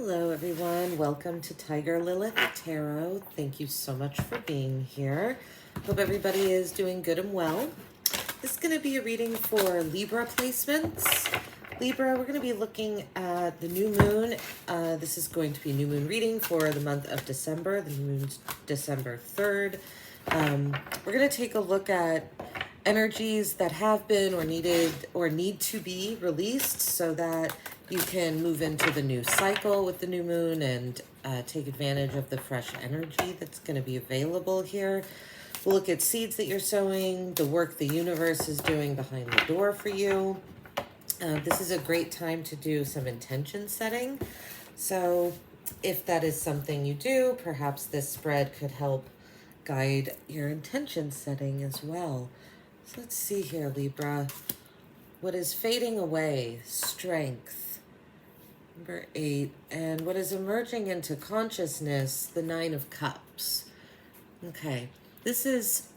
Hello everyone, welcome to Tiger Lilith Tarot. Thank you so much for being here. Hope everybody is doing good and well. This is going to be a reading for Libra placements. Libra, we're going to be looking at the new moon. This is going to be a new moon reading for the month of December. The new moon's December 3rd. We're going to take a look at energies that have been or needed or need to be released so that you can move into the new cycle with the new moon and take advantage of the fresh energy that's going to be available here. We'll look at seeds that you're sowing, the work the universe is doing behind the door for you. This is a great time to do some intention setting. So if that is something you do, perhaps this spread could help guide your intention setting as well. So let's see here, Libra. What is fading away? Strength. Number 8. And what is emerging into consciousness? The 9 of Cups. Okay. This is...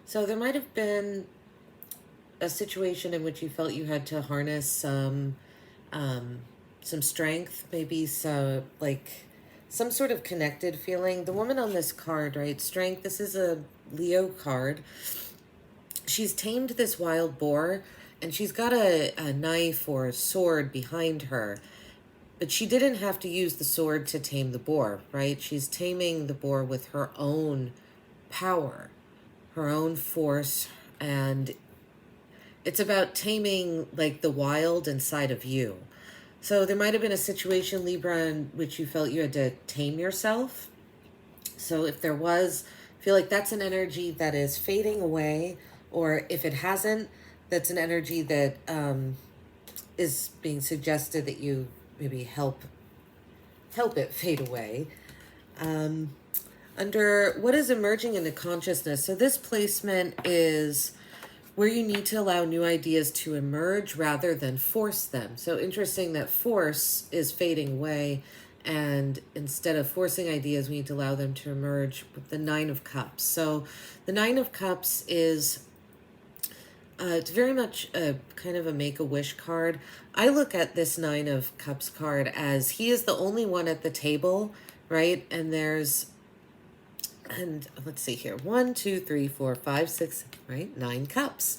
So there might have been a situation in which you felt you had to harness some strength, maybe some sort of connected feeling. The woman on this card, right? Strength. This is a Leo card. She's tamed this wild boar, and she's got a knife or a sword behind her. But she didn't have to use the sword to tame the boar, right? She's taming the boar with her own power, her own force, and it's about taming like the wild inside of you. So there might have been a situation, Libra, in which you felt you had to tame yourself. So if there was, I feel like that's an energy that is fading away, or if it hasn't, that's an energy that is being suggested that you maybe help it fade away. Under what is emerging into consciousness. So this placement is where you need to allow new ideas to emerge rather than force them. So interesting that force is fading away, and instead of forcing ideas, we need to allow them to emerge with the 9 of Cups. So the 9 of Cups is, it's very much a kind of a make-a-wish card. I look at this 9 of Cups card as he is the only one at the table, right? And let's see here, 1, 2, 3, 4, 5, 6, right? 9 cups.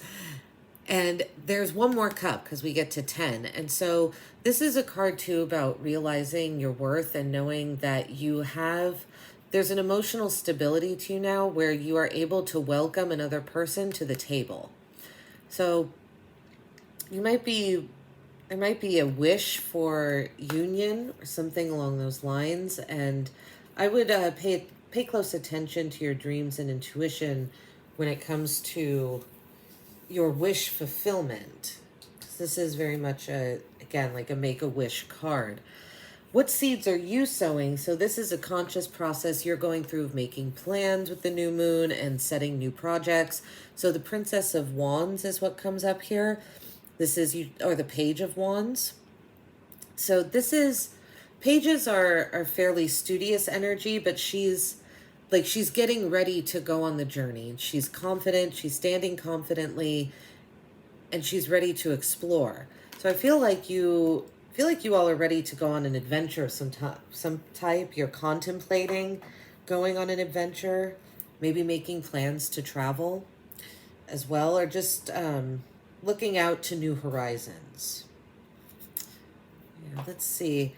And there's one more cup because we get to 10. And so this is a card too about realizing your worth and knowing that there's an emotional stability to you now where you are able to welcome another person to the table. So there might be a wish for union or something along those lines. And I would pay close attention to your dreams and intuition when it comes to your wish fulfillment. This is very much like a make-a-wish card. What seeds are you sowing? So this is a conscious process you're going through of making plans with the new moon and setting new projects. So the Princess of Wands is what comes up here. This is or the Page of Wands. So pages are fairly studious energy, but she's getting ready to go on the journey. She's confident, she's standing confidently, and she's ready to explore. So I feel like you all are ready to go on an adventure of some type. You're contemplating going on an adventure, maybe making plans to travel as well, or just looking out to new horizons. Yeah, let's see.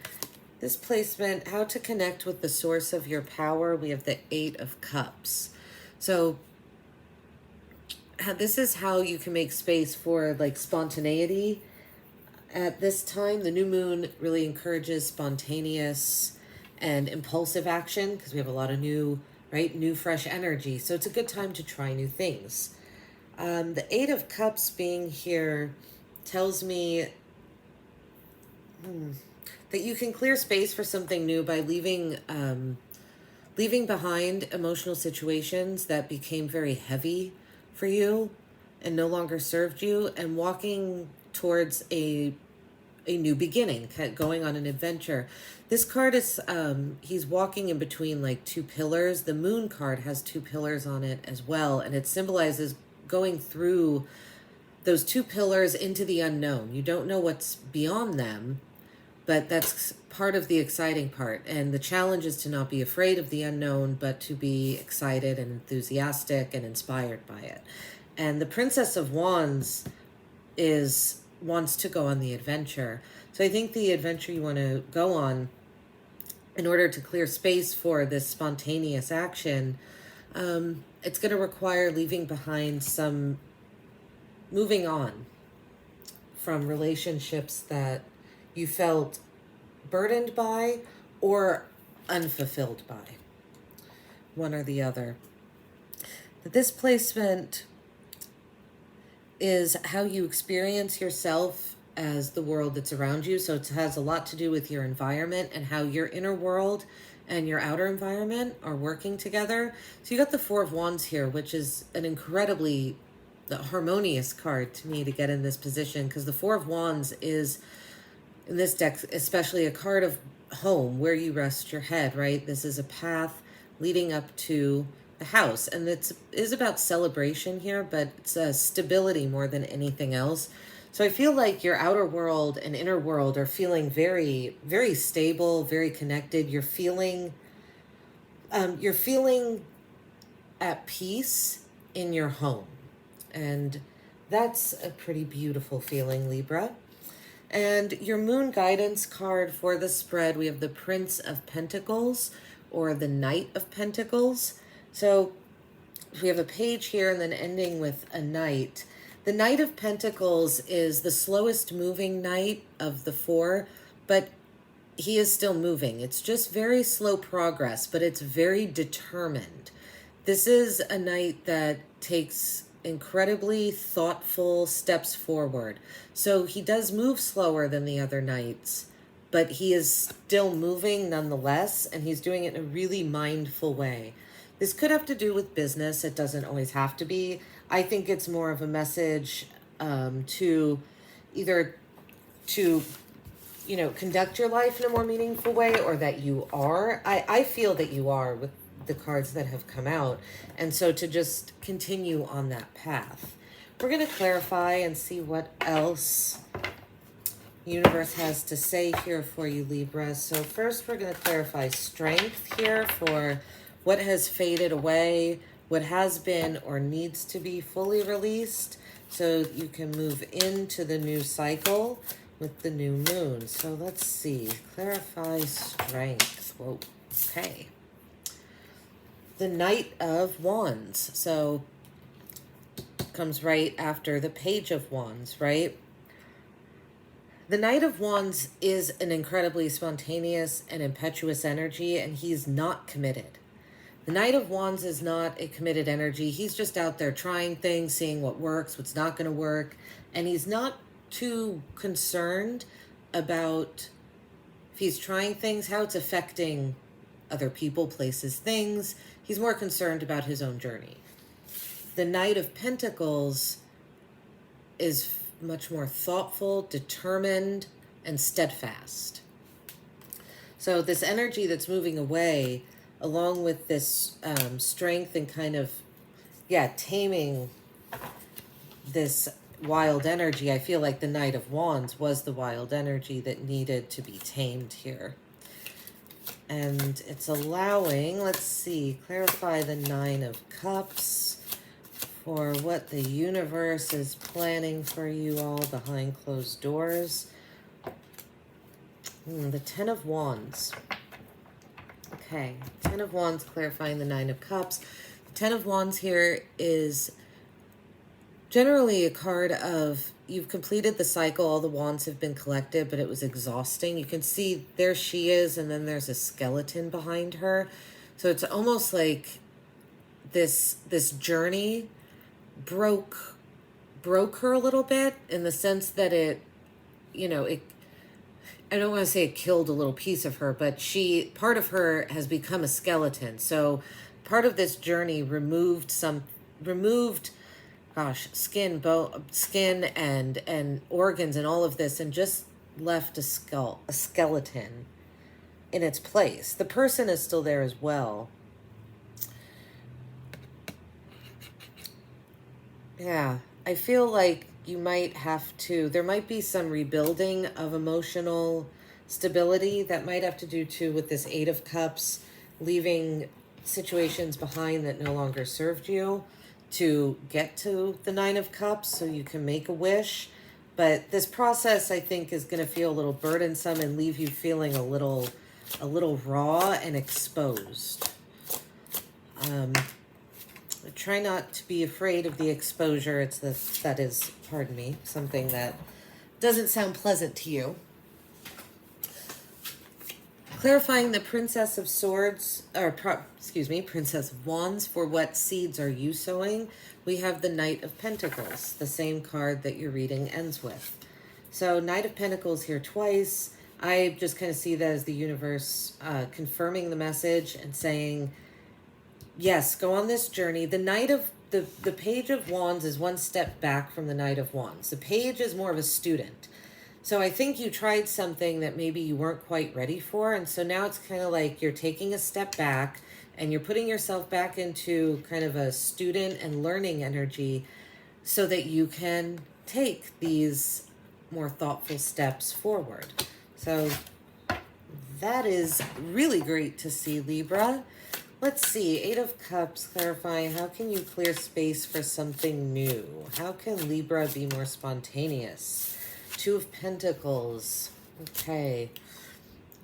This placement, how to connect with the source of your power. We have the 8 of Cups. So this is how you can make space for like spontaneity. At this time, the new moon really encourages spontaneous and impulsive action because we have a lot of new fresh energy. So it's a good time to try new things. The 8 of Cups being here tells me that you can clear space for something new by leaving behind emotional situations that became very heavy for you and no longer served you, and walking towards a new beginning, going on an adventure. This card is, he's walking in between like 2 pillars. The moon card has 2 pillars on it as well, and it symbolizes going through those two pillars into the unknown. You don't know what's beyond them, but that's part of the exciting part. And the challenge is to not be afraid of the unknown, but to be excited and enthusiastic and inspired by it. And the Princess of Wands wants to go on the adventure. So I think the adventure you want to go on, in order to clear space for this spontaneous action, it's going to require leaving behind some moving on from relationships that you felt burdened by or unfulfilled by, one or the other. This placement is how you experience yourself as the world that's around you. So it has a lot to do with your environment and how your inner world and your outer environment are working together. So you got the Four of Wands here, which is an incredibly harmonious card to me to get in this position, because the Four of Wands is, in this deck, especially a card of home, where you rest your head, right? This is a path leading up to the house, and it is about celebration here, but it's a stability more than anything else. So I feel like your outer world and inner world are feeling very, very stable, very connected. You're feeling at peace in your home, and that's a pretty beautiful feeling, Libra. And your moon guidance card for the spread, we have the Prince of Pentacles or the Knight of Pentacles. So we have a page here and then ending with a knight. The Knight of Pentacles is the slowest moving knight of the four, but he is still moving. It's just very slow progress, but it's very determined. This is a knight that takes incredibly thoughtful steps forward. So he does move slower than the other knights, but he is still moving nonetheless, and he's doing it in a really mindful way. This could have to do with business. It doesn't always have to be. I think it's more of a message to either to, conduct your life in a more meaningful way, or that you are. I feel that you are with the cards that have come out. And so to just continue on that path. We're going to clarify and see what else universe has to say here for you, Libra. So first we're going to clarify strength here for what has faded away, what has been or needs to be fully released, so you can move into the new cycle with the new moon. So let's see. Clarify strength. Whoa. Okay. The Knight of Wands. So comes right after the Page of Wands, right? The Knight of Wands is an incredibly spontaneous and impetuous energy, and he's not committed. The Knight of Wands is not a committed energy. He's just out there trying things, seeing what works, what's not going to work. And he's not too concerned about, if he's trying things, how it's affecting other people, places, things. He's more concerned about his own journey. The Knight of Pentacles is much more thoughtful, determined, and steadfast. So this energy that's moving away, along with this strength and kind of, taming this wild energy. I feel like the Knight of Wands was the wild energy that needed to be tamed here. And it's allowing, let's see, clarify the Nine of Cups for what the universe is planning for you all behind closed doors. The Ten of Wands. Okay, Ten of Wands clarifying the Nine of Cups. The Ten of Wands here is generally a card of, you've completed the cycle, all the wands have been collected, but it was exhausting. You can see there she is, and then there's a skeleton behind her. So it's almost like this journey broke her a little bit, in the sense that it I don't want to say it killed a little piece of her, but part of her has become a skeleton. So part of this journey removed skin and organs and all of this, and just left a skeleton in its place. The person is still there as well. Yeah, I feel like you might have to, there might be some rebuilding of emotional stability that might have to do too with this Eight of Cups, leaving situations behind that no longer served you to get to the Nine of Cups so you can make a wish. But this process, I think, is going to feel a little burdensome and leave you feeling a little raw and exposed. Try not to be afraid of the exposure. That is, pardon me, something that doesn't sound pleasant to you. Clarifying the Princess of Swords, Princess of Wands, for what seeds are you sowing? We have the Knight of Pentacles, the same card that your reading ends with. So Knight of Pentacles here twice. I just kind of see that as the universe confirming the message and saying, yes, go on this journey. The Page of Wands is one step back from the Knight of Wands. The Page is more of a student. So I think you tried something that maybe you weren't quite ready for. And so now it's kind of like you're taking a step back and you're putting yourself back into kind of a student and learning energy so that you can take these more thoughtful steps forward. So that is really great to see, Libra. Let's see, Eight of Cups, clarifying, how can you clear space for something new? How can Libra be more spontaneous? Two of Pentacles, okay.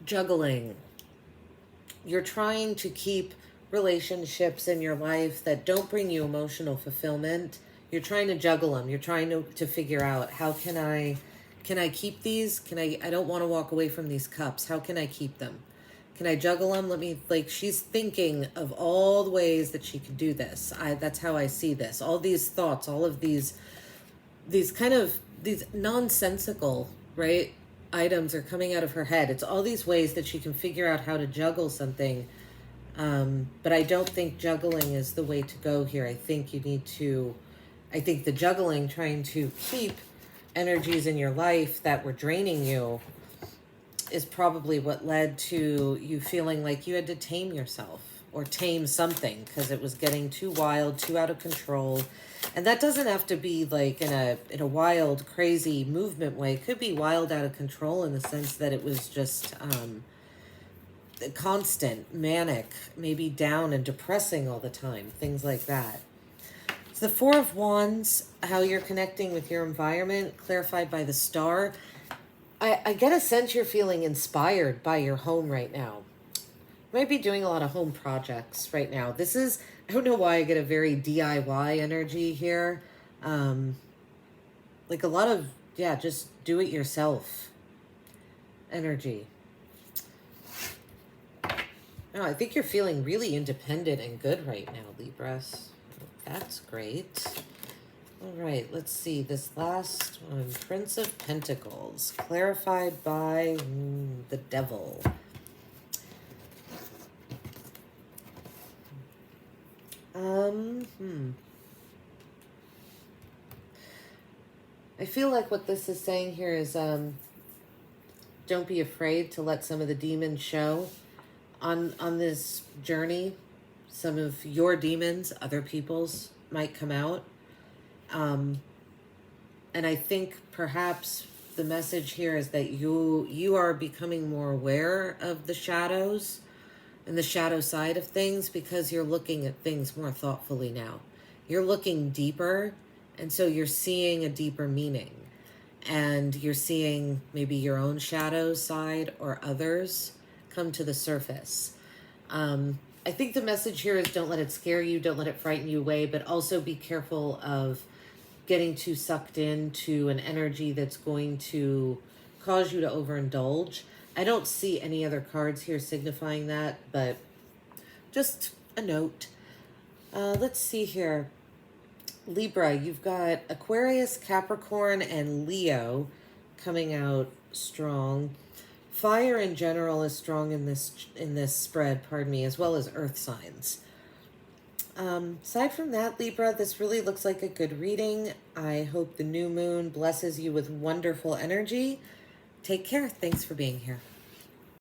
Juggling. You're trying to keep relationships in your life that don't bring you emotional fulfillment. You're trying to juggle them. You're trying to figure out, how can I keep these? I don't want to walk away from these cups. How can I keep them? Can I juggle them? She's thinking of all the ways that she could do this. That's how I see this. All these thoughts, all of these nonsensical, right, items are coming out of her head. It's all these ways that she can figure out how to juggle something. But I don't think juggling is the way to go here. I think the juggling, trying to keep energies in your life that were draining you, is probably what led to you feeling like you had to tame yourself or tame something because it was getting too wild, too out of control. And that doesn't have to be like in a wild, crazy movement way. It could be wild, out of control in the sense that it was just constant, manic, maybe down and depressing all the time, things like that. So the Four of Wands, how you're connecting with your environment, clarified by the Star. I get a sense you're feeling inspired by your home right now. You might be doing a lot of home projects right now. I don't know why I get a very DIY energy here. Like a lot of, just do it yourself energy. No, I think you're feeling really independent and good right now, Libras. That's great. All right, let's see. This last one, Prince of Pentacles, clarified by the Devil. I feel like what this is saying here is don't be afraid to let some of the demons show on this journey. Some of your demons, other people's, might come out. And I think perhaps the message here is that you are becoming more aware of the shadows and the shadow side of things because you're looking at things more thoughtfully now. You're looking deeper, and so you're seeing a deeper meaning. And you're seeing maybe your own shadow side or others come to the surface. I think the message here is don't let it scare you, don't let it frighten you away, but also be careful of getting too sucked into an energy that's going to cause you to overindulge. I don't see any other cards here signifying that, but just a note. Let's see here. Libra, you've got Aquarius, Capricorn, and Leo coming out strong. Fire in general is strong in this spread, as well as earth signs. Aside from that, Libra, this really looks like a good reading. I hope the new moon blesses you with wonderful energy. Take care. Thanks for being here.